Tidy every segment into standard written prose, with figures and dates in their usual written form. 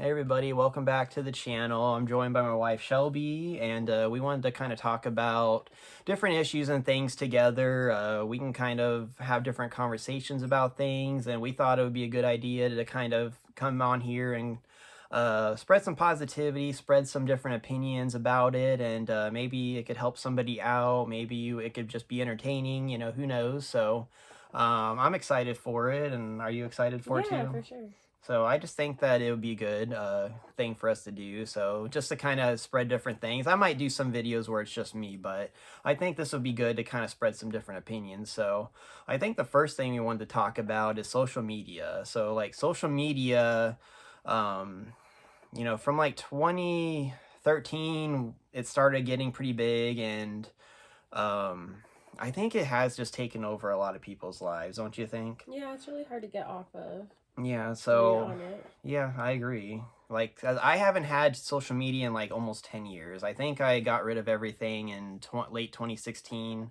Hey everybody, welcome back to the channel. I'm joined by my wife Shelby, and we wanted to kind of talk about different issues and things together. We can kind of have different conversations about things, and we thought it would be a good idea to kind of come on here and spread some positivity, spread some different opinions about it, and maybe it could help somebody out. Maybe it could just be entertaining, who knows? So I'm excited for it, and are you excited for it Yeah, too? for sure. So I just think that it would be a good thing for us to do. So just to kind of spread different things. I might do some videos where it's just me, but I think this would be good to kind of spread some different opinions. So I think the first thing we wanted to talk about is social media. So like social media, um, from like 2013, it started getting pretty big, and um, I think it has just taken over a lot of people's lives, don't you think? Yeah, it's really hard to get off of Yeah, when you're so on it. yeah, I agree. Like I haven't had social media in like almost 10 years. I think I got rid of everything in late 2016,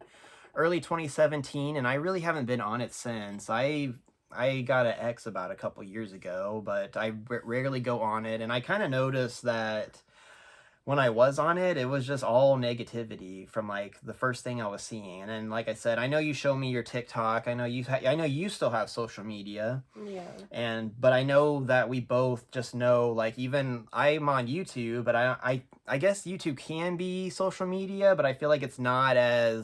early 2017, and I really haven't been on it since. I got an X about a couple years ago, but I rarely go on it, and I kind of noticed that when I was on it, it was just all negativity from like the first thing I was seeing. And then, like I said, I know you show me your TikTok. I know I know you still have social media, Yeah. but I know that we both just know, like, even I'm on YouTube, but I guess YouTube can be social media, but I feel like it's a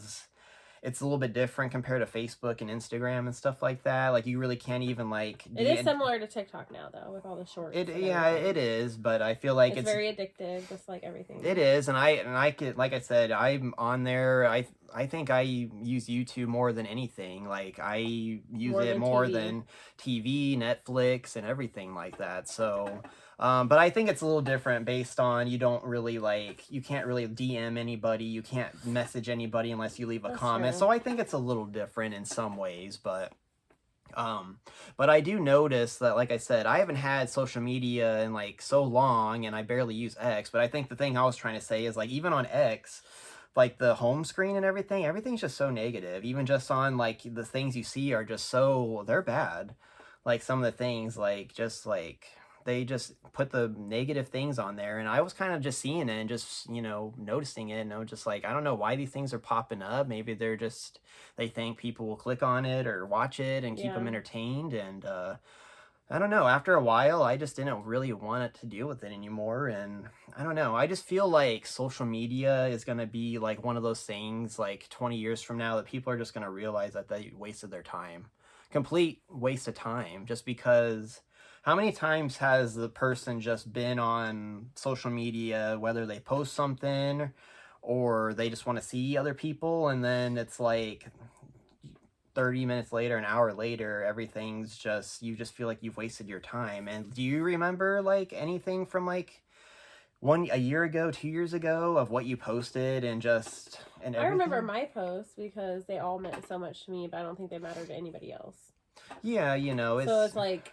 little bit different compared to Facebook and Instagram and stuff like that. Like you really can't even like It is similar to TikTok now, though, with all the shorts it, and yeah, it everything. is, but I feel like It's very addictive, just like everything. it is, and I could, like I said, I'm on there. I think I use YouTube more than anything. Like I use More it than more TV. than TV, Netflix, and everything like that. So, but I think it's a little different based on you can't really DM anybody, you can't message anybody unless you leave a That's comment. true. So I think it's a little different in some ways, um, but I do notice that, like I said, I haven't had social media in like so long, and I barely use X. But I think the thing I was trying to say is like even on X, like the home screen and everything's just so negative. Even just on like the things you see are just they're bad. Like some of the things, like just like they just put the negative things on there, and I was kind of just seeing it and just noticing it, and I was just like, I don't know why these things are popping up. Maybe they think people will click on it or watch it and keep Yeah. them entertained, and I don't know, after a while I just didn't really want it to deal with it anymore. And I don't know, I just feel like social media is going to be like one of those things like 20 years from now that people are just going to realize that they wasted their time, complete waste of time, just because how many times has the person just been on social media, whether they post something or they just want to see other people, and then it's like 30 minutes later, an hour later, everything's just, you just feel like you've wasted your time. And do you remember like anything from like a year ago, 2 years ago, of what you posted and I remember everything? my posts because they all meant so much to me, but I don't think they matter to anybody else. Yeah, So it's like,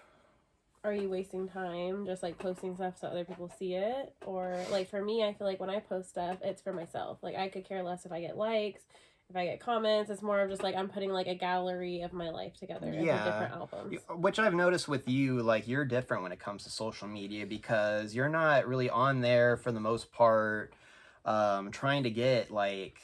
are you wasting time just like posting stuff so other people see it? Or like for me, I feel like when I post stuff, it's for myself. Like I could care less if I get likes, if I get comments. It's more of just like I'm putting like a gallery of my life together into yeah, different albums. which I've noticed with you, like you're different when it comes to social media because you're not really on there for the most part, trying to get like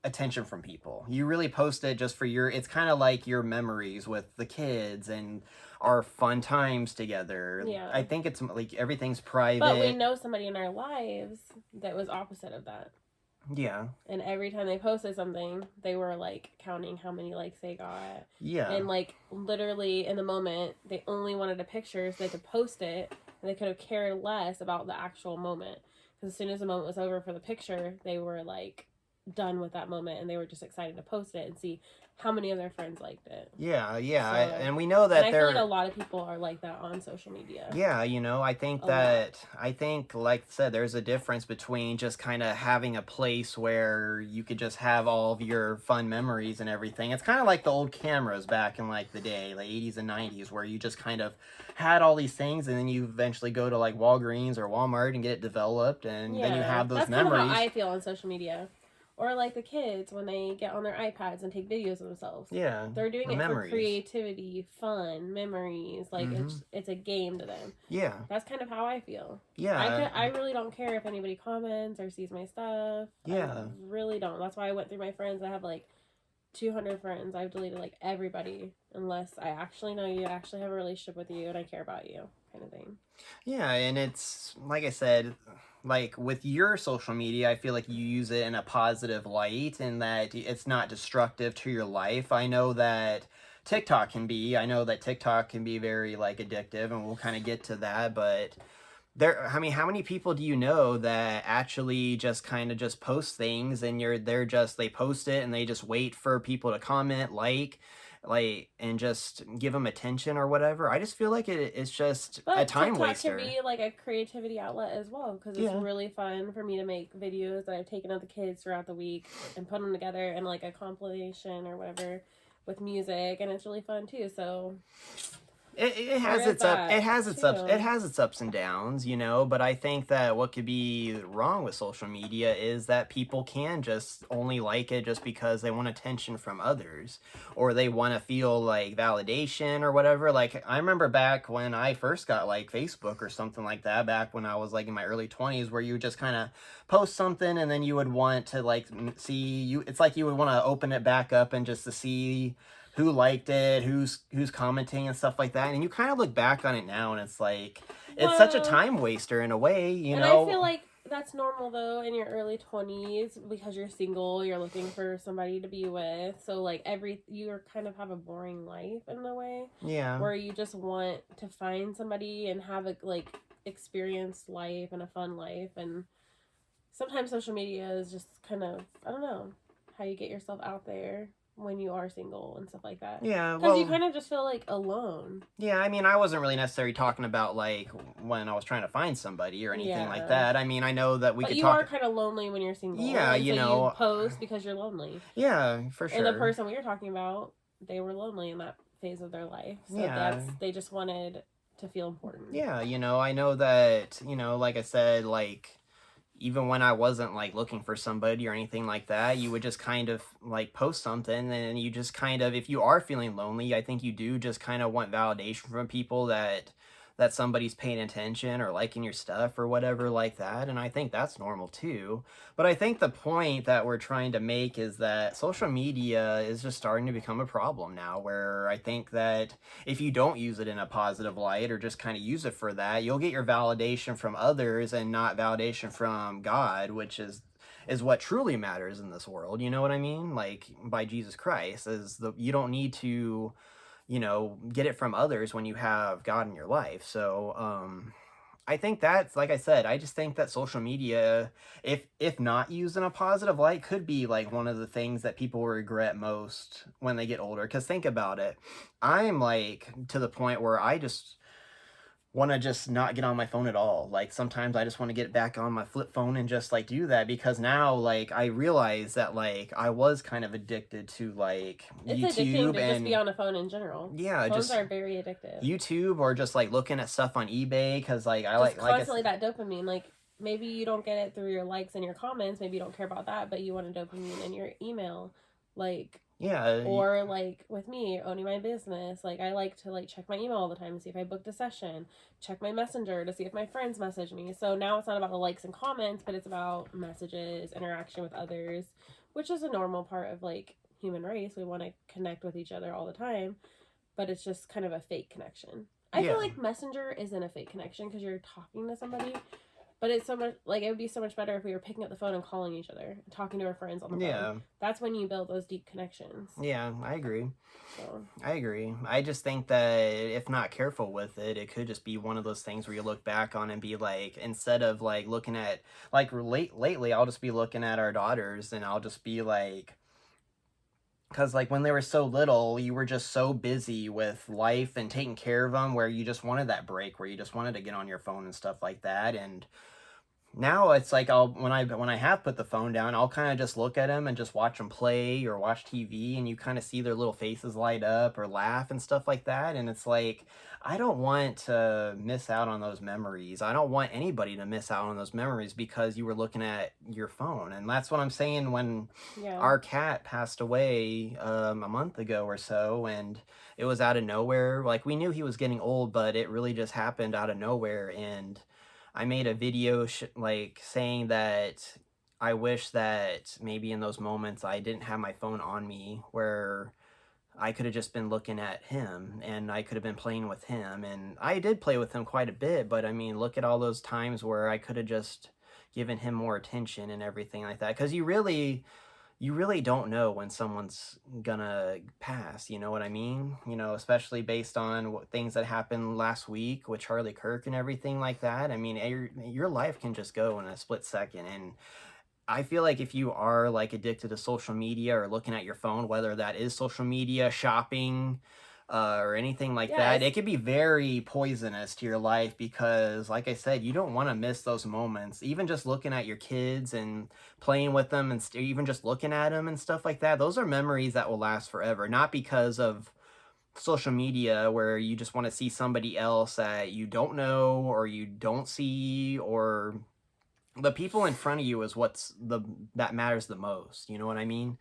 attention from people. You really post it just for it's kind of like your memories with the kids and our fun times together. I Yeah. think it's like everything's But we private. know somebody in our lives that was opposite of that. Yeah, And every time they posted something, they were like counting how many likes they got. yeah, And like literally in the moment, they only wanted a picture so they could post it and they could have cared less about the actual moment. Because as soon as the moment was over for the picture, they were like done with that moment and they were just excited to post it and see how many of their friends liked it. yeah. So, And we know and that I feel like a they're lot of people are like that on social media. yeah, A lot. I think, like I said, there's a difference between just kind of having a place where you could just have all of your fun memories and everything. It's kind of like the old cameras back in like the day, like 80s and 90s, where you just kind of had all these things, and then you eventually go to like Walgreens or Walmart and get it developed, and then you Yeah, have those that's kind of how memories. I feel on social media. Or like the kids when they get on their iPads and take videos of themselves. Yeah, They're doing the it for memories. creativity, fun, memories. Like Mm-hmm. it's a game to them. Yeah, That's kind of how I feel. yeah, I really don't care if anybody comments or sees my stuff. I yeah. really don't. That's why I went through my friends. I have like 200 friends. I've deleted like everybody unless I actually know you, actually have a relationship with you, and I care about you, kind of thing. Yeah, and it's like I said, like with your social media, I feel like you use it in a positive light and that it's not destructive to your life. I know that TikTok can be very like addictive and we'll kind of get to that, but I mean, how many people do you know that actually just kind of just post things and they post it and they just wait for people to comment, and just give them attention or whatever? I just feel like it's just a But time TikTok can waster. be like a creativity outlet as well because it's Yeah. really fun for me to make videos that I've taken of the kids throughout the week and put them together in like a compilation or whatever with music, and it's really fun too. So there is that It too. has its ups and downs, you know, but I think that what could be wrong with social media is that people can just only like it just because they want attention from others or they want to feel like validation or whatever. Like I remember back when I first got like Facebook or something like that, back when I was like in my early 20s, where you would just kind of post something and then you would want to like see you it's like you would want to open it back up and just to see who liked it, who's commenting and stuff like that. And you kind of look back on it now and it's like it's such a Well, time waster in a way, you and I feel know. like that's normal though in your early 20s because you're single, you're looking for somebody to be with. So like you are kind of have a boring life in a way Yeah. where you just want to find somebody and have a like experienced life and a fun life, and sometimes social media is just kind of, I don't know, how you get yourself out there when you are single and stuff like that. Yeah, Because you well, kind of just feel like alone. yeah, I mean, I wasn't really necessarily talking about like when I was trying to find somebody or anything like Yeah. that. I mean, I know that we But could you are talk. kind of lonely when you're single, Yeah, and you so you know, post because you're lonely. yeah, for And the sure. person we were talking about, they were lonely in that phase of their life. So Yeah. they just wanted to feel important. Yeah, you know, I know that, you know, like I said, like even when I wasn't like looking for somebody or anything like that, you would just kind of like post something and you just kind of, if you are feeling lonely, I think you do just kind of want validation from people that somebody's paying attention or liking your stuff or whatever like that. And I think that's normal too. But I think the point that we're trying to make is that social media is just starting to become a problem now, where I think that if you don't use it in a positive light or just kind of use it for that, you'll get your validation from others and not validation from God, which is what truly matters in this world. You know what I mean? Like by Jesus Christ, is the you don't need to, you know, get it from others when you have God in your life. So, I think that's like I said, I just think that social media, if not used in a positive light, could be like one of the things that people regret most when they get older. Because think about it, I'm like to the point where I just want to just not get on my phone at all. Like sometimes I just want to get back on my flip phone and just like do that because now like I realize that like I was kind of addicted to like It's addicting YouTube to just be and on a phone in general. yeah, Phones just are very addictive. YouTube or just like looking at stuff on eBay because like I Just like I constantly that dopamine. Like maybe you don't get it through your likes and your comments. Maybe you don't care about that, but you want a dopamine in your email. Like, yeah, or like with me owning my business, like I like to like check my email all the time to see if I booked a session, check my messenger to see if my friends message me. So now it's not about the likes and comments, but it's about messages, interaction with others, which is a normal part of like human race. We want to connect with each other all the time, but it's just kind of a fake connection. I feel yeah, like messenger isn't a fake connection because you're talking to somebody, but it's so much like it would be so much better if we were picking up the phone and calling each other, talking to our friends on the phone. yeah, That's when you build those deep connections. yeah. I agree. So I agree. I just think that if not careful with it, it could just be one of those things where you look back on and be like, instead of like looking at like lately, I'll just be looking at our daughters and I'll just be like, because like when they were so little, you were just so busy with life and taking care of them, where you just wanted that break, where you just wanted to get on your phone and stuff like that. And now it's like I'll when I have put the phone down, I'll kind of just look at them and just watch them play or watch TV, and you kind of see their little faces light up or laugh and stuff like that. And it's like I don't want to miss out on those memories. I don't want anybody to miss out on those memories because you were looking at your phone. And that's what I'm saying when Yeah. our cat passed away a month ago or so, and it was out of nowhere. Like we knew he was getting old, but it really just happened out of nowhere. And I made a video like saying that I wish that maybe in those moments I didn't have my phone on me, where I could have just been looking at him and I could have been playing with him. And I did play with him quite a bit, but I mean, look at all those times where I could have just given him more attention and everything like that. Because you really don't know when someone's gonna pass, you know what I mean? You know, especially based on things that happened last week with Charlie Kirk and everything like that. I mean, your life can just go in a split second. And I feel like if you are like addicted to social media or looking at your phone, whether that is social media, shopping, or anything like Yeah, that, it could be very poisonous to your life because, like I said, you don't want to miss those moments. Even just looking at your kids and playing with them, and even just looking at them and stuff like that, those are memories that will last forever. Not because of social media where you just want to see somebody else that you don't know or you don't see, or the people in front of you is that matters the most. You know what I mean?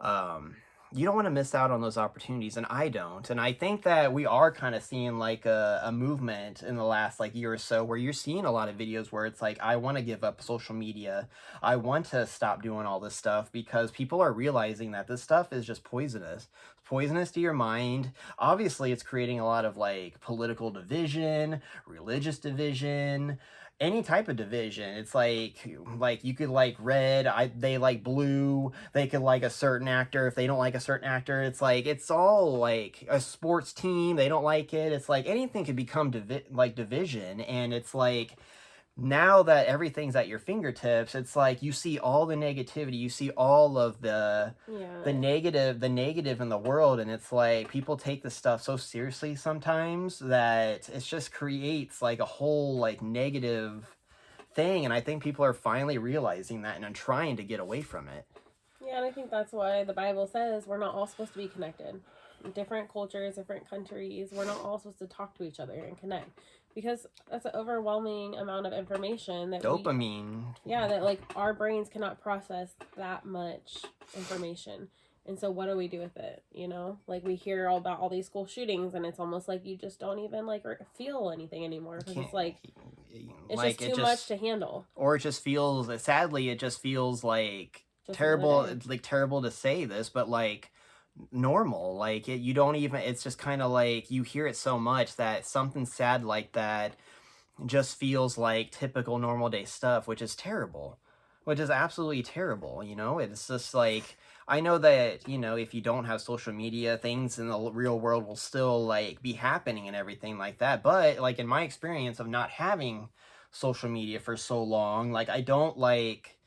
um, you don't want to miss out on those opportunities, and I don't. And I think that we are kind of seeing like a movement in the last like year or so where you're seeing a lot of videos where it's like, I want to give up social media. I want to stop doing all this stuff because people are realizing that this stuff is just poisonous. It's poisonous to your mind. Obviously, it's creating a lot of like political division, religious division, any type of division. It's like you could like red, they like blue, they could like a certain actor. If they don't like a certain actor, it's like it's all like a sports team, they don't like it. It's like anything could become like division. And it's like now that everything's at your fingertips, it's like you see all the negativity, you see all of yeah, the negative in the world, and it's like people take this stuff so seriously sometimes that it just creates like a whole like negative thing. And I think people are finally realizing that and are trying to get away from it. yeah. And I think that's why the Bible says we're not all supposed to be connected. Different cultures, different countries, we're not all supposed to talk to each other and connect because that's an overwhelming amount of information that we, Dopamine. yeah, that like our brains cannot process that much information. And so what do we do with it? You know, like we hear all about all these school shootings and it's almost like you just don't even like feel anything anymore because Can't it's like it's just like it too much just to handle. or it just feels, sadly it just feels like Just another terrible. day. It's like terrible to say this, but like normal. Like you don't even, it's just kind of like you hear it so much that something sad like that just feels like typical normal day stuff, which is terrible, which is absolutely terrible. You know, it's just like, I know that, you know, if you don't have social media, things in the real world will still like be happening and everything like that. But like in my experience of not having social media for so long, like I don't like,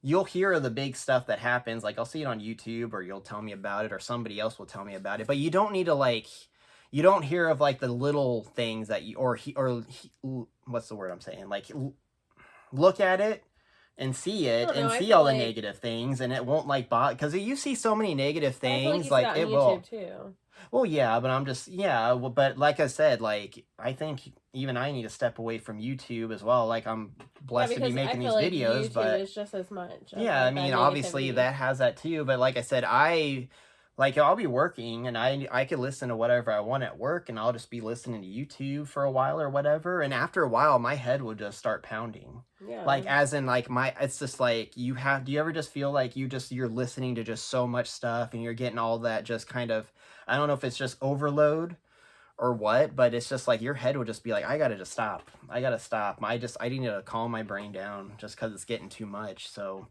you'll hear the big stuff that happens. Like I'll see it on YouTube, or you'll tell me about it, or somebody else will tell me about it. But you don't need to like, you don't hear of like the little things that you, what's the word I'm saying? Like look at it and see I it don't know. and I see feel all the like negative things, and it won't like bother, because you see so many negative I feel like things, you see like that on it YouTube will. too. Well, yeah, but I'm just, yeah, well, but like I said, like I think even I need to step away from YouTube as well. Like I'm Yeah, blessed to be because I making feel these like videos, YouTube but is just as much of yeah, I like that mean, obviously negativity. that has that too. But like I said, like I'll be working and I could listen to whatever I want at work, and I'll just be listening to YouTube for a while or whatever. And after a while, my head will just start pounding. Yeah. Like as in like it's just like do you ever just feel like you're listening to just so much stuff and you're getting all that just kind of, I don't know if it's just overload or what, but it's just like your head will just be like, I gotta just stop. I gotta stop. I need to calm my brain down just because it's getting too much. So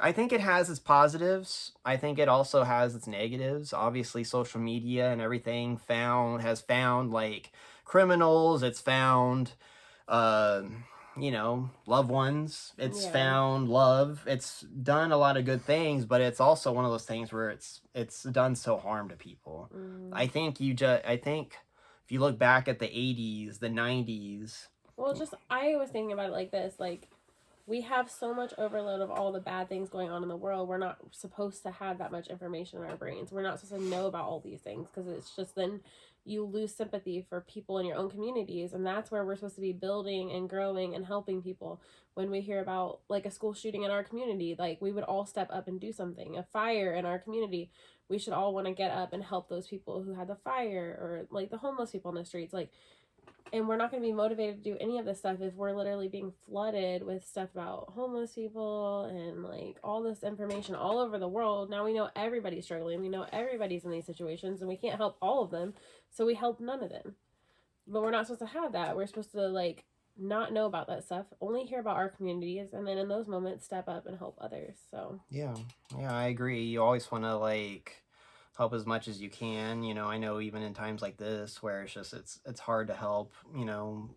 I think it has its positives. I think it also has its negatives. Obviously, social media and everything has found like criminals. It's found, uh, you know, loved ones. It's Yeah. found love. It's done a lot of good things, but it's also one of those things where it's done so harm to people. Mm. I think if you look back at the '80s, the '90s. Well, just I was thinking about it like this, like we have so much overload of all the bad things going on in the world. We're not supposed to have that much information in our brains. We're not supposed to know about all these things, because it's just then you lose sympathy for people in your own communities, and that's where we're supposed to be building and growing and helping people. When we hear about like a school shooting in our community, like we would all step up and do something. A fire in our community, we should all want to get up and help those people who had the fire, or like the homeless people in the streets. Like, and we're not going to be motivated to do any of this stuff if we're literally being flooded with stuff about homeless people and like all this information all over the world. Now we know everybody's struggling, we know everybody's in these situations, and we can't help all of them, so we help none of them. But we're not supposed to have that. We're supposed to like not know about that stuff, only hear about our communities, and then in those moments step up and help others. So Yeah, I agree. You always want to like help as much as you can. I know even in times like this where it's hard to help,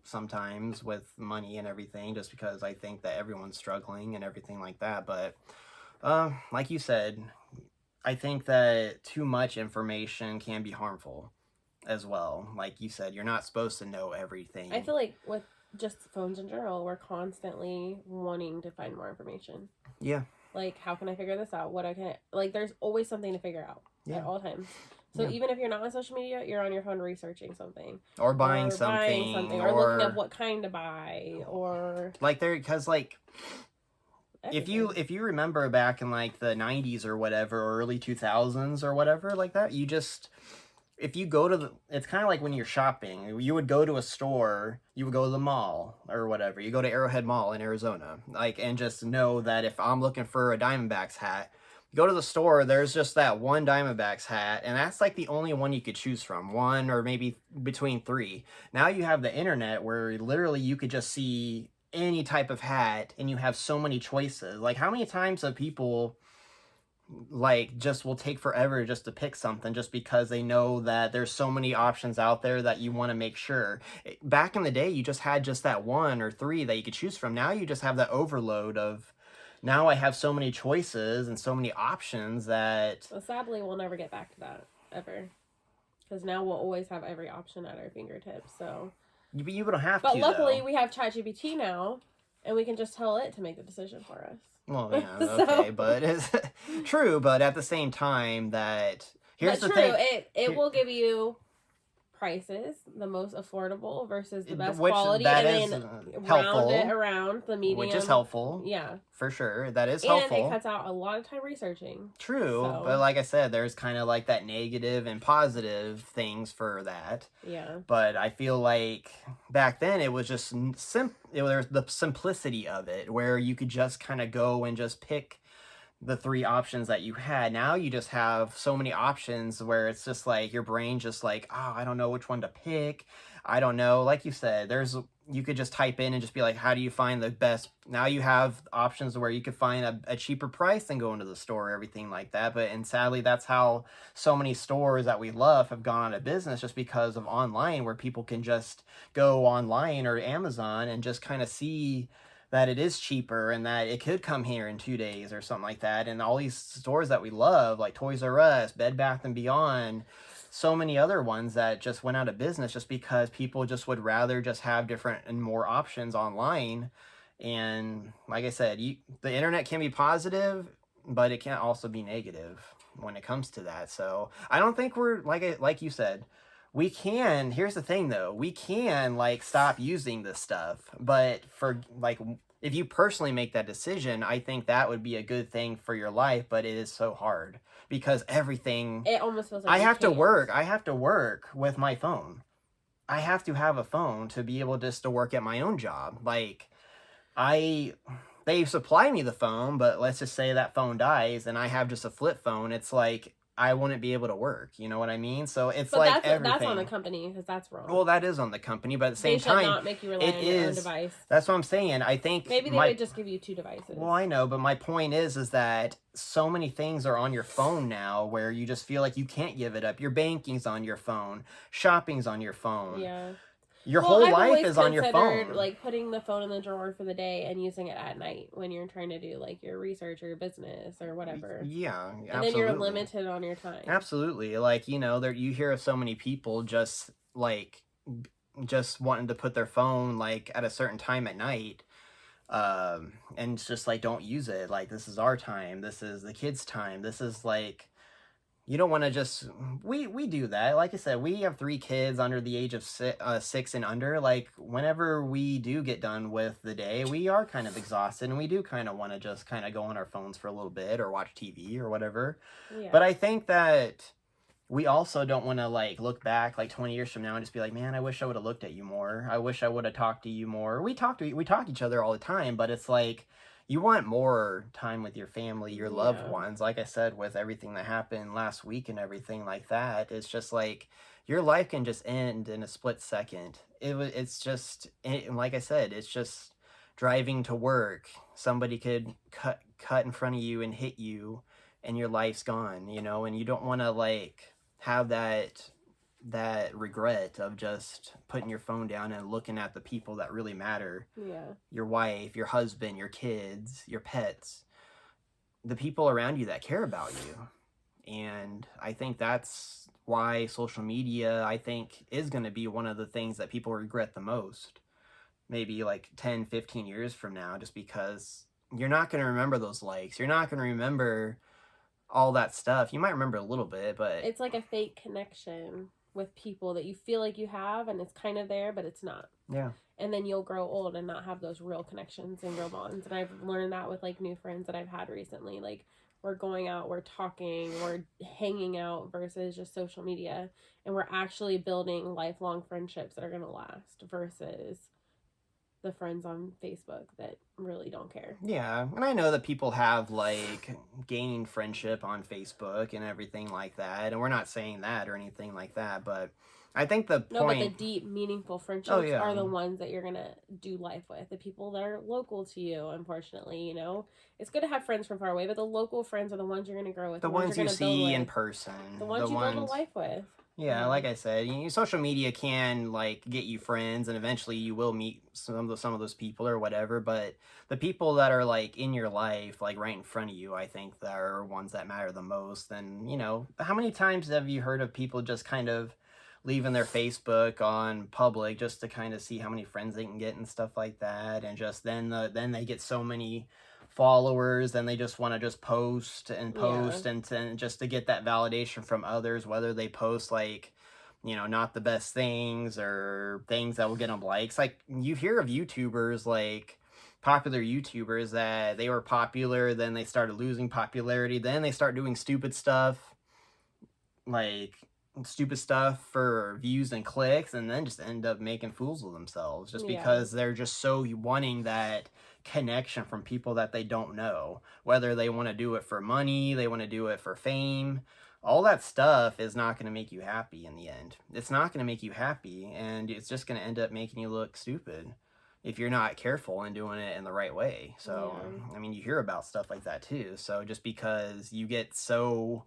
sometimes with money and everything, just because I think that everyone's struggling and everything like that. But like you said, I think that too much information can be harmful as well. Like you said, you're not supposed to know everything. I feel like with just phones in general, we're constantly wanting to find more information. Yeah. Like, how can I figure this out? What I can, like, there's always something to figure out at all times. So even if you're not on social media, you're on your phone researching something, or buying something, or looking up what kind to buy, or like because like everything. if you remember back in like the 90s or whatever, or early 2000s or whatever like that, if you go to it's kind of like when you're shopping, you would go to a store, you would go to the mall or whatever, you go to Arrowhead Mall in Arizona, like, and just know that if I'm looking for a Diamondbacks hat, you go to the store, there's just that one Diamondbacks hat, and that's like the only one you could choose from, one or maybe between three. Now you have the internet where literally you could just see any type of hat, and you have so many choices. Like, how many times have people like just will take forever just to pick something, just because they know that there's so many options out there that you want to make sure. Back in the day, you just had just that one or three that you could choose from. Now you just have that overload of, now I have so many choices and so many options that... Well, sadly, we'll never get back to that, ever. Because now we'll always have every option at our fingertips, so... You don't have but to, luckily, though. we have ChatGPT now, and we can just tell it to make the decision for us. Well, yeah, okay, but it's true, but at the same time that... Here's the thing. It will give you prices, the most affordable versus the best which, quality, that and is then helpful, round it around the medium, which is helpful. Yeah, for sure, that is and helpful. it cuts out a lot of time researching. True, so. But like I said, there's kind of like that negative and positive things for that. Yeah. But I feel like back then it was just there's the simplicity of it, where you could just kind of go and just pick the three options that you had. Now you just have so many options where it's just like your brain just like, oh, I don't know which one to pick. I don't know. Like you said, you could just type in and just be like, how do you find the best? Now you have options where you could find a cheaper price than going to the store, everything like that. And sadly, that's how so many stores that we love have gone out of business, just because of online, where people can just go online or Amazon and just kind of see that it is cheaper and that it could come here in 2 days or something like that. And all these stores that we love, like Toys R Us, Bed Bath & Beyond, so many other ones that just went out of business just because people just would rather just have different and more options online. And like I said, the internet can be positive, but it can also be negative when it comes to that. So I don't think we're, like you said, we can, here's the thing though, we can like stop using this stuff, but for like, if you personally make that decision, I think that would be a good thing for your life, but it is so hard because everything, it almost feels like I have to work with my phone. I have to have a phone to be able just to work at my own job. Like they supply me the phone, but let's just say that phone dies and I have just a flip phone. It's like, I wouldn't be able to work. You know what I mean? So it's like everything. That's on the company, because that's wrong. Well, that is on the company, but at the same time, they should not make you rely on your own device. That's what I'm saying. I think maybe they would just give you 2 devices. Well, I know, but my point is that so many things are on your phone now, where you just feel like you can't give it up. Your banking's on your phone, shopping's on your phone. Yeah. Your whole life is on your phone. Like putting the phone in the drawer for the day and using it at night when you're trying to do like your research or your business or whatever. Yeah, absolutely. And then you're limited on your time. Absolutely. Like, you hear of so many people just wanting to put their phone like at a certain time at night. And it's just like, don't use it. Like, this is our time. This is the kids' time. This is like, you don't want to just, we do that. Like I said, we have 3 kids under the age of 6 and under. Like, whenever we do get done with the day, we are kind of exhausted, and we do kind of want to just kind of go on our phones for a little bit or watch TV or whatever. Yeah. But I think that we also don't want to like look back like 20 years from now and just be like, man, I wish I would have looked at you more. I wish I would have talked to you more. We talk each other all the time, but it's like, you want more time with your family, your loved ones. Like I said, with everything that happened last week and everything like that, it's just like, your life can just end in a split second. It's just, like I said, it's just driving to work. Somebody could cut in front of you and hit you, and your life's gone, you know. And you don't want to like have that regret of just putting your phone down and looking at the people that really matter. Yeah. Your wife, your husband, your kids, your pets, the people around you that care about you. And I think that's why social media, I think, is going to be one of the things that people regret the most. Maybe like 10, 15 years from now, just because you're not going to remember those likes. You're not going to remember all that stuff. You might remember a little bit, but it's like a fake connection with people that you feel like you have, and it's kind of there, but it's not. Yeah. And then you'll grow old and not have those real connections and real bonds. And I've learned that with like new friends that I've had recently. Like, we're going out, we're talking, we're hanging out versus just social media, and we're actually building lifelong friendships that are going to last versus the friends on Facebook that really don't care. Yeah, and I know that people have like gained friendship on Facebook and everything like that, and we're not saying that or anything like that, but I think the point... No, but the deep, meaningful friendships are the ones that you're gonna do life with. The people that are local to you, unfortunately, you know. It's good to have friends from far away, but the local friends are the ones you're gonna grow with. The ones you see in person. The ones you build a life with. Yeah, like I said, social media can like get you friends, and eventually you will meet some of those people or whatever. But the people that are like in your life, like right in front of you, I think that are ones that matter the most. And you know, how many times have you heard of people just kind of leaving their Facebook on public just to kind of see how many friends they can get and stuff like that, and just then they get so many followers, and they just want to just post and just to get that validation from others, whether they post like, you know, not the best things or things that will get them likes. Like, you hear of YouTubers, like popular YouTubers, that they were popular, then they started losing popularity, then they start doing stupid stuff for views and clicks, and then just end up making fools of themselves just because they're just so wanting that connection from people that they don't know. Whether they want to do it for money, they want to do it for fame, all that stuff is not going to make you happy in the end. It's not going to make you happy, and it's just going to end up making you look stupid if you're not careful and doing it in the right way. So, I mean, you hear about stuff like that too. So just because you get so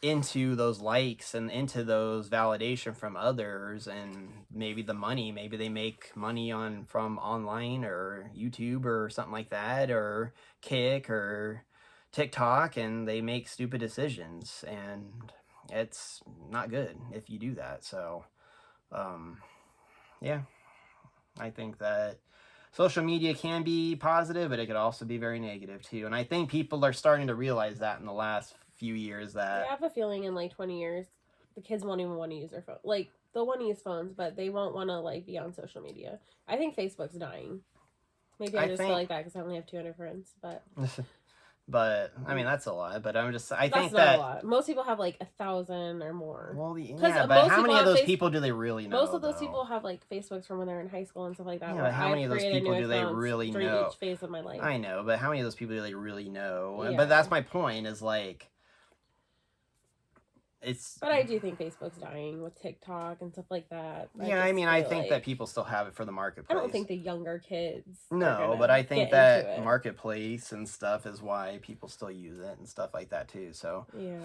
into those likes and into those validation from others, and maybe the money, maybe they make money from online or YouTube or something like that, or Kick or TikTok, and they make stupid decisions, and it's not good if you do that. So yeah, I think that social media can be positive, but it could also be very negative too. And I think people are starting to realize that in the last few years. That I have a feeling in like 20 years, the kids won't even want to use their phone. Like, they'll want to use phones, but they won't want to like be on social media. I think Facebook's dying. Maybe I just feel like that because I only have 200 friends, but... But I mean, that's a lot. But I think that's not a lot. Most people have like 1,000 or more. Well, yeah, but how many of those people do they really know? Most of those people have like Facebooks from when they're in high school and stuff like that. Yeah, but how many of those people do they really know? Each phase of my life. I know, but how many of those people do they really know? Yeah. But that's my point. Is like, But I do think Facebook's dying with TikTok and stuff like that. I think that people still have it for the marketplace. I don't think the younger kids. No, but I think that marketplace and stuff is why people still use it and stuff like that too. So yeah.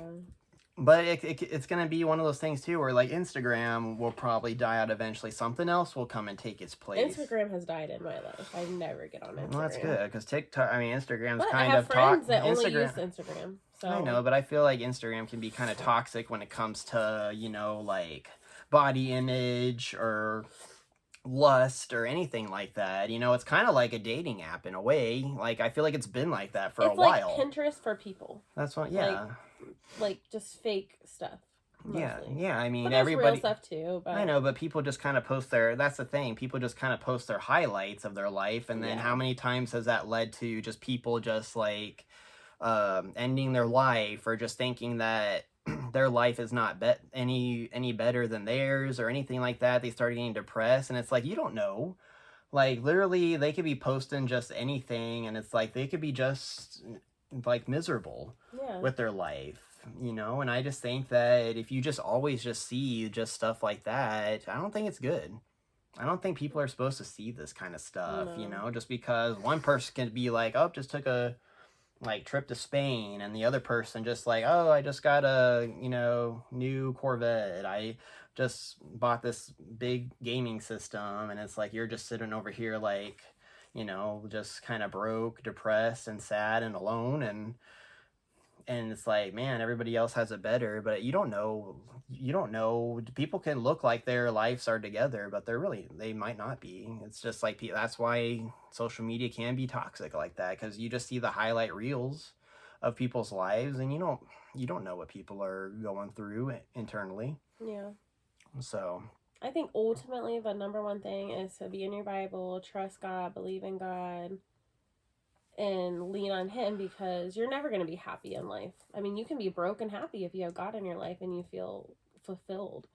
But it's going to be one of those things too, where like Instagram will probably die out eventually. Something else will come and take its place. Instagram has died in my life. I never get on Instagram. Well, that's good, because Instagram's but kind I of have friends that only use Instagram. So. I know, but I feel like Instagram can be kind of toxic when it comes to, you know, like body image or lust or anything like that. You know, it's kind of like a dating app in a way. Like, I feel like it's been like that for a It's like while. Pinterest for people. That's what, Like, yeah. just fake stuff Yeah, mostly. yeah. I But mean, there's real everybody, stuff too, I but know, but people just kind of post their, that's the thing. People just kind of post their highlights of their life. And then yeah. how many times has that led to just people just like ending their life or just thinking that their life is not any better than theirs or anything like that. They start getting depressed, and it's like, you don't know. Like, literally, they could be posting just anything, and it's like they could be just like miserable Yeah. with their life, you know. And I just think that if you just always just see just stuff like that, I don't think it's good. I don't think people are supposed to see this kind of stuff, you No. know, just because one person can be like, oh, just took a like trip to Spain, and the other person just like, oh, I just got a, you know, new Corvette. I just bought this big gaming system, and it's like you're just sitting over here like, you know, just kind of broke, depressed, and sad and alone, and it's like, man, everybody else has it better, but you don't know, people can look like their lives are together, but they might not be. It's just like, that's why social media can be toxic like that, because you just see the highlight reels of people's lives, and you don't know what people are going through internally. Yeah. So I think ultimately the number one thing is to be in your Bible, trust God, believe in God, and lean on Him, because you're never going to be happy in life. I mean, you can be broke and happy if you have God in your life and you feel fulfilled.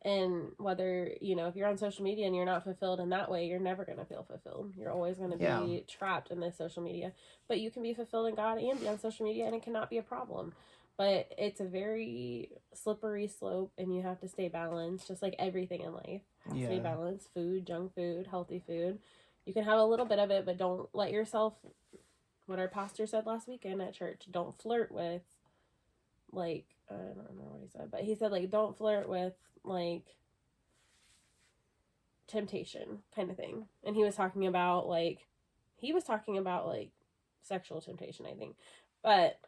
And whether, if you're on social media and you're not fulfilled in that way, you're never going to feel fulfilled. You're always going to yeah, be trapped in this social media. But you can be fulfilled in God and be on social media, and it cannot be a problem. But it's a very slippery slope, and you have to stay balanced, just like everything in life has to be yeah, balanced. Food, junk food, healthy food. You can have a little bit of it, but don't let yourself, what our pastor said last weekend at church, don't flirt with, like, I don't remember what he said, but he said, like, don't flirt with, like, temptation kind of thing. And he was talking about like sexual temptation, I think. But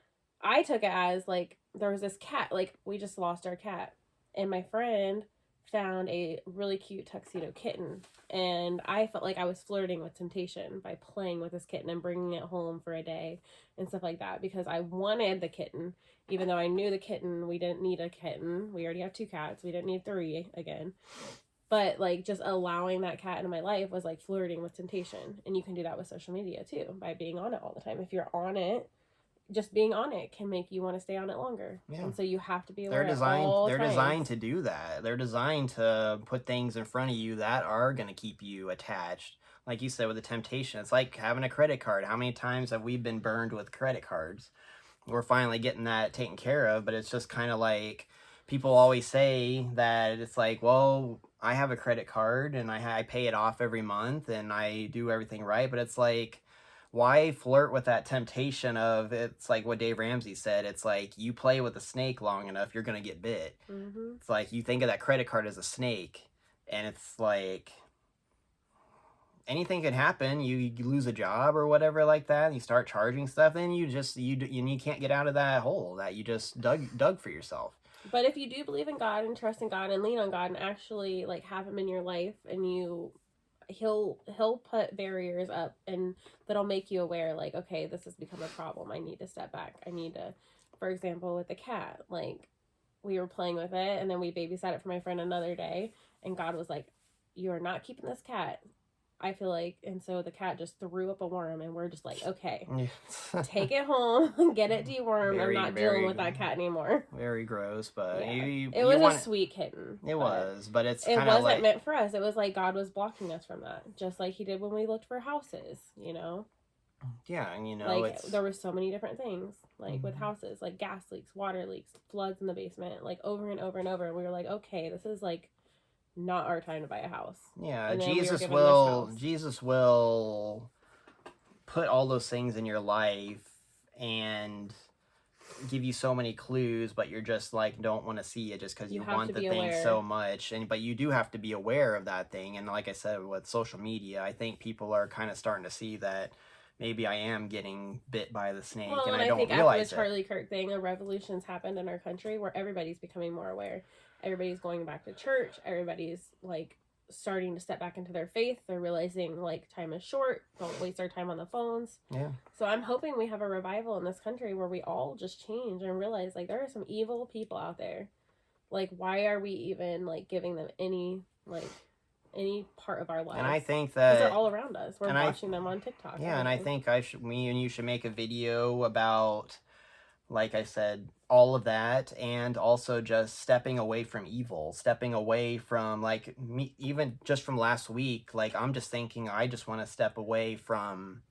I took it as like there was this cat, like we just lost our cat, and my friend found a really cute tuxedo kitten, and I felt like I was flirting with temptation by playing with this kitten and bringing it home for a day and stuff like that, because I wanted the kitten, even though I knew the kitten, we didn't need a kitten, we already have 2 cats, we didn't need 3 again. But like just allowing that cat into my life was like flirting with temptation. And you can do that with social media too, by being on it all the time. If you're on it, just being on it can make you want to stay on it longer. yeah. And so you have to be They're aware at designed all they're times. designed to do that. They're designed to put things in front of you that are going to keep you attached. Like you said with the temptation, it's like having a credit card. How many times have we been burned with credit cards? We're finally getting that taken care of, but it's just kind of like people always say that it's like, well, I have a credit card and I pay it off every month and I do everything right, but it's like, why flirt with that temptation of, it's like what Dave Ramsey said, it's like you play with a snake long enough, you're going to get bit. Mm-hmm. It's like you think of that credit card as a snake, and it's like anything could happen. You lose a job or whatever like that, and you start charging stuff, then you can't get out of that hole that you just dug for yourself. But if you do believe in God and trust in God and lean on God and actually like have Him in your life, and he'll put barriers up, and that'll make you aware, like, okay, this has become a problem, I need to step back, I need to, for example, with the cat, like we were playing with it and then we babysat it for my friend another day, and God was like, you are not keeping this cat, I feel like. And so the cat just threw up a worm, and we're just like, okay, take it home, get it dewormed, I'm very not dealing very with that cat anymore. very gross, but Yeah, you it you was a want sweet kitten, it but was, but it's it kind of wasn't like, meant for us. It was like God was blocking us from that, just like He did when we looked for houses. yeah, and Like it's there were so many different things, like with mhm. houses, like gas leaks, water leaks, floods in the basement, like over and over and over. And we were like, okay, this is like not our time to buy a house. Yeah, And then we were Jesus given this will house. Jesus will put all those things in your life and give you so many clues, but you're just like don't want to see it just because You you have want to the be thing aware. so much. And but you do have to be aware of that thing. And like I said, with social media, I think people are kind of starting to see that maybe I am getting bit by the snake Well, and and I I don't think after the realize it. Charlie Kirk thing, a revolution's happened in our country where everybody's becoming more aware. Everybody's going back to church. Everybody's like starting to step back into their faith. They're realizing like time is short. Don't waste our time on the phones. Yeah. So I'm hoping we have a revival in this country where we all just change and realize like there are some evil people out there. Like why are we even like giving them any part of our lives? And I think because they're that, all around us. We're watching them on TikTok. yeah, and I everything. think me and you should make a video about, like I said, all of that, and also just stepping away from evil, stepping away from, like, me, even just from last week, like, I'm just thinking I just want to step away from,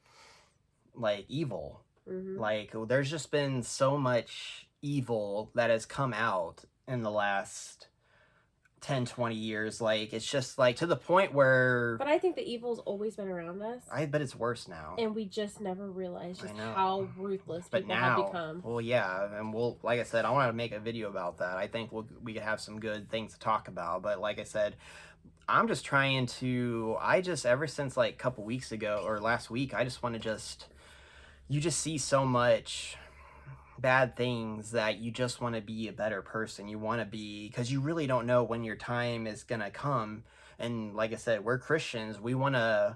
like, evil. Like, there's just been so much evil that has come out in the last 10-20 years. Like, it's just like to the point where, But I think the evil's always been around us. I bet it's worse now. And we just never realized I just know. how ruthless But people now, have become. well, yeah, and we'll, like I said, I want to make a video about that. I think we could have some good things to talk about. But like I said, I'm just trying to, ever since like a couple weeks ago or last week, I just want to just, you just see so much bad things that you just want to be a better person. You want to be, because you really don't know when your time is going to come. And like I said, we're Christians. We want to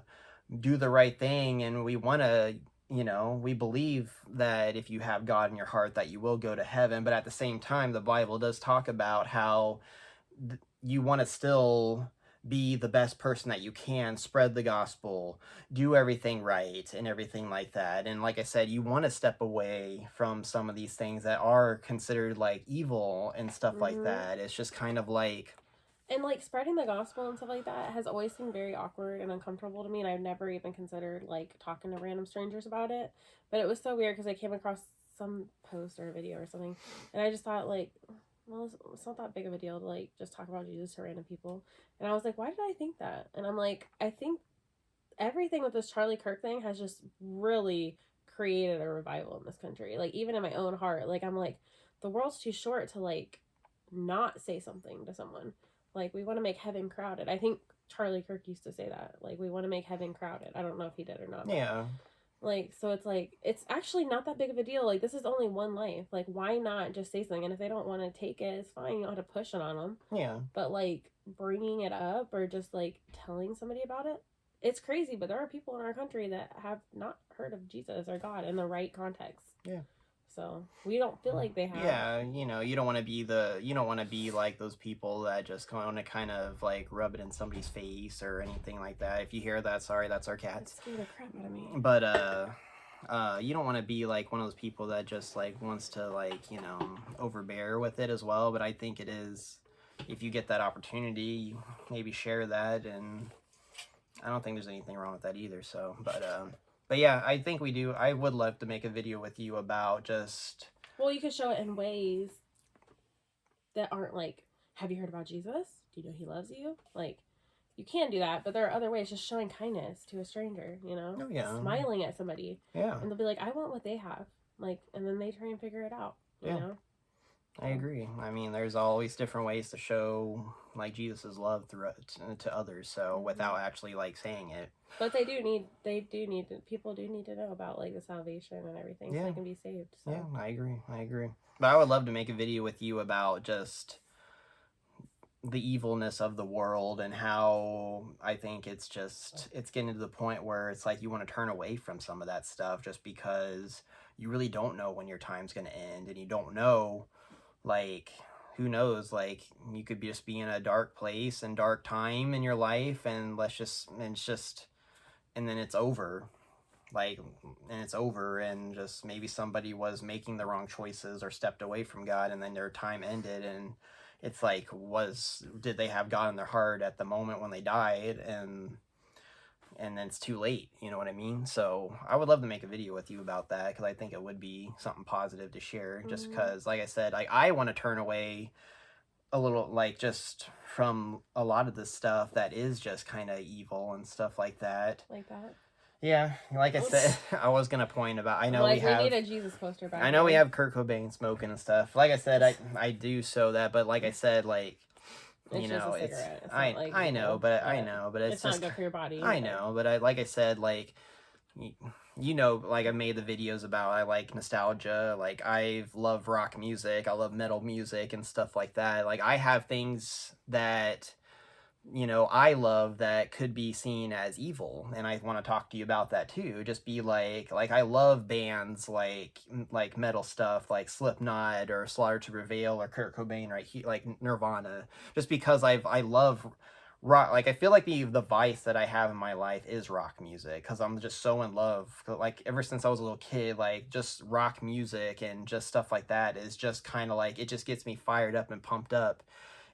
do the right thing, and we want to, you know, we believe that if you have God in your heart that you will go to heaven. But at the same time, the Bible does talk about how you want to still be the best person that you can, spread the gospel, do everything right, and everything like that. And like I said, you want to step away from some of these things that are considered like evil and stuff like that. It's just kind of like, and like spreading the gospel and stuff like that has always seemed very awkward and uncomfortable to me, and I've never even considered like talking to random strangers about it. But it was so weird because I came across some post or a video or something, and I just thought like, well, it's not that big of a deal to like just talk about Jesus to random people. And I was like, why did I think that? And I'm like, I think everything with this Charlie Kirk thing has just really created a revival in this country. Like even in my own heart, like I'm like, the world's too short to like not say something to someone. Like we want to make heaven crowded. I think Charlie Kirk used to say that. Like we want to make heaven crowded. I don't know if he did or not. yeah. Like, so it's like, it's actually not that big of a deal. Like, this is only one life. Like, why not just say something? And if they don't want to take it, it's fine. You don't have to push it on them. Yeah. But, like, bringing it up or just, like, telling somebody about it, it's crazy. But there are people in our country that have not heard of Jesus or God in the right context. Yeah. So we don't feel like they have. Yeah, you know, you don't want to be like those people that just want to kind of like rub it in somebody's face or anything like that. If you hear that, sorry, that's our cats. It scared the crap out of me. But you don't want to be like one of those people that just like wants to like, you know, overbear with it as well. But I think it is, if you get that opportunity, maybe share that, and I don't think there's anything wrong with that either. So, but yeah, I think we do. I would love to make a video with you about just... Well, you could show it in ways that aren't like, have you heard about Jesus? Do you know he loves you? Like, you can do that, but there are other ways. Just showing kindness to a stranger, you know? Oh, yeah. Smiling at somebody. Yeah. And they'll be like, I want what they have. Like, and then they try and figure it out, you know? I agree. I mean, there's always different ways to show like Jesus's love through to others. So without actually like saying it. But people do need to know about like the salvation and everything, so they can be saved. So. Yeah, I agree. But I would love to make a video with you about just the evilness of the world and how I think it's getting to the point where it's like you want to turn away from some of that stuff just because you really don't know when your time's going to end, and you don't know, like, who knows, like, you could just be in a dark place and dark time in your life, and and then it's over. Like, and it's over, and just maybe somebody was making the wrong choices or stepped away from God, and then their time ended, and it's like, did they have God in their heart at the moment when they died, and then it's too late, you know what I mean? So I would love to make a video with you about that, because I think it would be something positive to share, just because, like I said, I want to turn away a little, like, just from a lot of this stuff that is just kind of evil and stuff like that. Like that? Yeah, like I said, I was gonna point about. I know like, we have. We need a Jesus poster back. I know we have Kirk Cobain smoking and stuff. Like I said, I do so that, but like I said, like, it's you know, it's I know, but it's not just good for your body. I know, but like I said, like, you know, like I made the videos about, I like nostalgia. Like, I love rock music, I love metal music and stuff like that. Like, I have things that I love that could be seen as evil, and I want to talk to you about that too. Just be like I love bands like metal stuff like Slipknot or Slaughter to Prevail or Kurt Cobain, right? Like Nirvana, just because I love rock. Like I feel like the vice that I have in my life is rock music because I'm just so in love. Like ever since I was a little kid, like just rock music and just stuff like that is just kind of like it just gets me fired up and pumped up.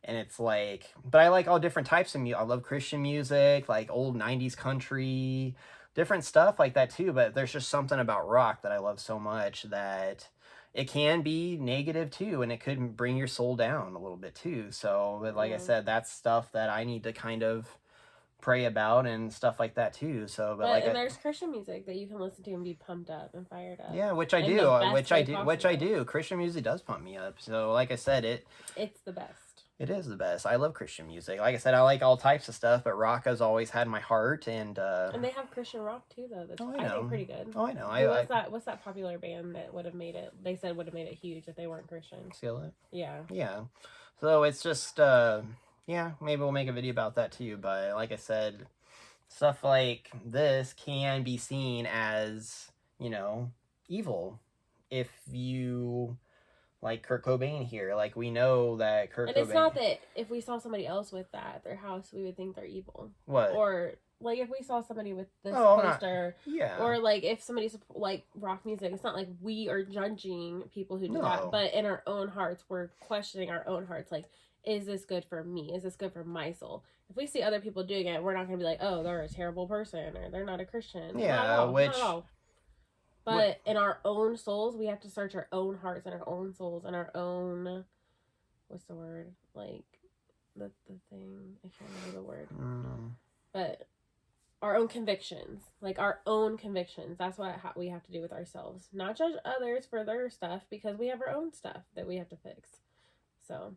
And it's like, but I like all different types of music. I love Christian music, like old 90s country, different stuff like that too. But there's just something about rock that I love so much that it can be negative too, and it could bring your soul down a little bit too. So, but like I Yeah. said, that's stuff that I need to kind of pray about and stuff like that too. So, but But like and I, there's Christian music that you can listen to and be pumped up and fired up. yeah, which I In do, the best way which I possible. do. Christian music does pump me up. So, like I said, It's the best. it is the best. I love Christian music. Like I said, I like all types of stuff, but rock has always had my heart. And And they have Christian rock too, though. That's oh, I I think know, pretty good. oh, I know. Who was that? What's that popular band that would have made it? They said would have made it huge if they weren't Christian. Skillet. Yeah. Yeah. So it's just yeah. Maybe we'll make a video about that too. But like I said, stuff like this can be seen as evil if you like Kurt Cobain here. Like we know that Kurt And Cobain. it's not that if we saw somebody else with that at their house, we would think they're evil. What? Or like if we saw somebody with this Oh, poster, yeah. or like if somebody's like rock music, it's not like we are judging people who do No. that, but in our own hearts, we're questioning our own hearts. Like, is this good for me? Is this good for my soul? If we see other people doing it, we're not going to be like, oh, they're a terrible person or they're not a Christian. Yeah, not at all, which. not at all. But in our own souls, we have to search our own hearts and our own souls and our own, what's the word? Like, the thing, I can't remember the word. But our own convictions. Like, our own convictions. That's what we have to do with ourselves. Not judge others for their stuff because we have our own stuff that we have to fix. So,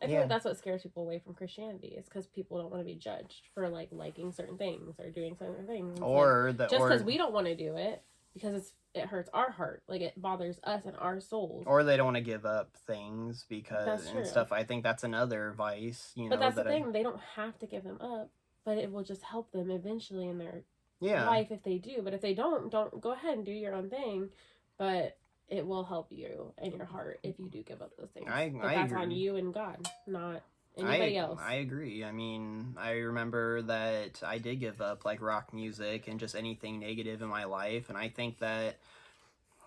I feel like that's what scares people away from Christianity is because people don't want to be judged for, like, liking certain things or doing certain things. Or like, just because we don't want to do it. Because it hurts our heart, like it bothers us and our souls. Or they don't want to give up things because and stuff. I think that's another vice, But that's the thing; they don't have to give them up, but it will just help them eventually in their life if they do. But if they don't go ahead and do your own thing. But it will help you and your heart if you do give up those things. That's agree. On you and God, not anybody else. I agree. I mean, I remember that I did give up like rock music and just anything negative in my life, and I think that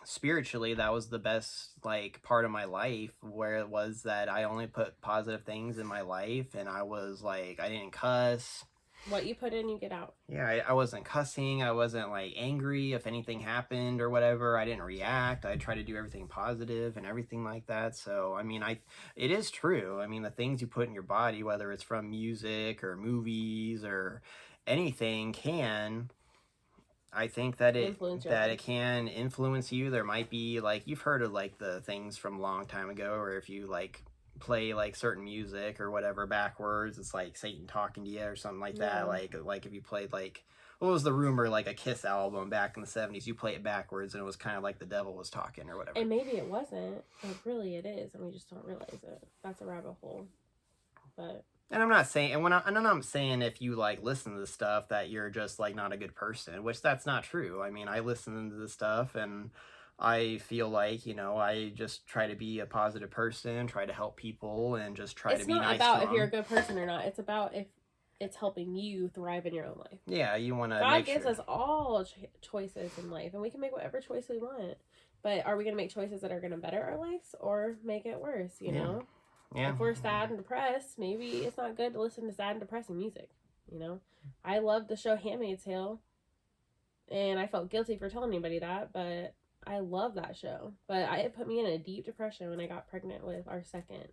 spiritually that was the best like part of my life where it was that I only put positive things in my life, and I was like I didn't cuss. What you put in, you get out. Yeah, I wasn't cussing. I wasn't like angry if anything happened or whatever. I didn't react. I tried to do everything positive and everything like that. So, I mean, it is true. I mean, the things you put in your body, whether it's from music or movies or anything I think that it can influence you. There might be like you've heard of like the things from a long time ago, or if you like play like certain music or whatever backwards, it's like Satan talking to you or something like that. Like if you played like what was the rumor, like a Kiss album back in the 70s, you play it backwards and it was kind of like the devil was talking or whatever. And maybe it wasn't, but really it is, and we just don't realize it. That's a rabbit hole. But and I'm not saying, and I'm not saying if you like listen to this stuff that you're just like not a good person, which that's not true. I mean, I listen to this stuff and I feel like, I just try to be a positive person, try to help people, and just try to be nice to them. It's not about if you're a good person or not. It's about if it's helping you thrive in your own life. Yeah, you want to God gives us all choices in life, and we can make whatever choice we want. But are we going to make choices that are going to better our lives or make it worse, you know? Yeah. If we're sad and depressed, maybe it's not good to listen to sad and depressing music, I love the show Handmaid's Tale, and I felt guilty for telling anybody that, but I love that show. But it put me in a deep depression when I got pregnant with our second,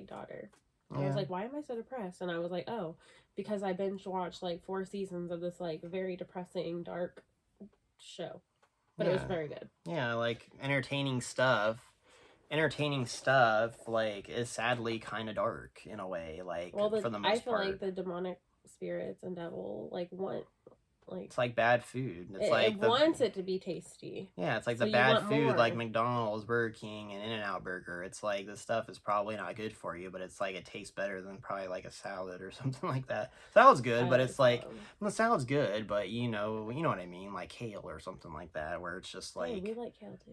daughter. Yeah. I was like, why am I so depressed? And I was like, oh, because I binge watched, 4 seasons of this, very depressing, dark show. But it was very good. Yeah, entertaining stuff, is sadly kind of dark in a way, for the most part. I feel like the demonic spirits and devil, want Like It's like bad food. It's it like the wants it to be tasty, yeah, it's like so the you bad want food like more. McDonald's, Burger King, and In-N-Out Burger. It's like this stuff is probably not good for you, but it's like it tastes better than probably like a salad or something like that. Salad's good, I but like it's like salad. the salad's good, but you know what I mean, like kale or something like that, where it's just Hey, we like like kale too.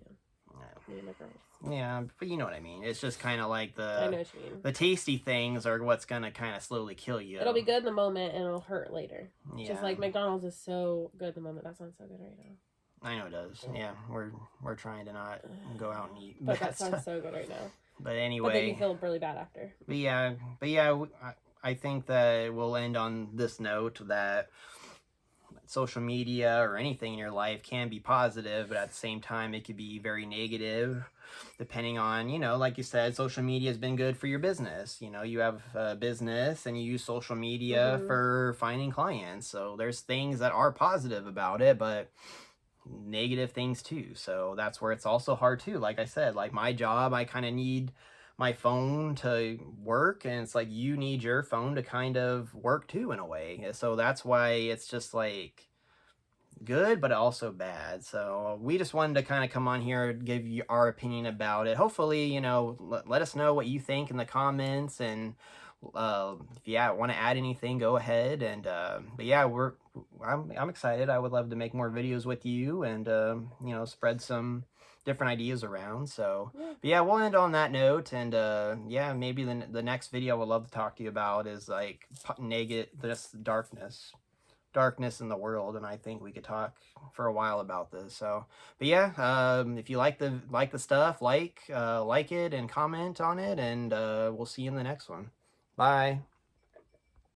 Me and my girls. yeah, but you know what I mean. It's just kind of like I know what you mean. the tasty things are what's gonna kind of slowly kill you. It'll be good in the moment and it'll hurt later. Just Yeah, like McDonald's is so good in the moment. That sounds so good right now. I know it does. Yeah, we're trying to not go out and eat But bad that sounds stuff. so good right now. But But then you anyway, feel really bad after. I think that we'll end on this note that social media or anything in your life can be positive, but at the same time, it could be very negative, depending on, like you said, social media has been good for your business. You have a business and you use social media Mm-hmm. for finding clients. So there's things that are positive about it, but negative things too. So that's where it's also hard too. Like I said, like my job, I kind of need my phone to work, and it's like you need your phone to kind of work too in a way. So that's why it's just like good but also bad. So we just wanted to kind of come on here and give you our opinion about it. Hopefully, let us know what you think in the comments, and if you want to add anything, go ahead. And but yeah, I'm excited. I would love to make more videos with you, and spread some different ideas around. So Yeah. but yeah, we'll end on that note. And yeah, maybe the next video I would love to talk to you about is like negative, this darkness in the world, and I think we could talk for a while about this. So but yeah, if you like the stuff, like it and comment on it, and we'll see you in the next one. Bye.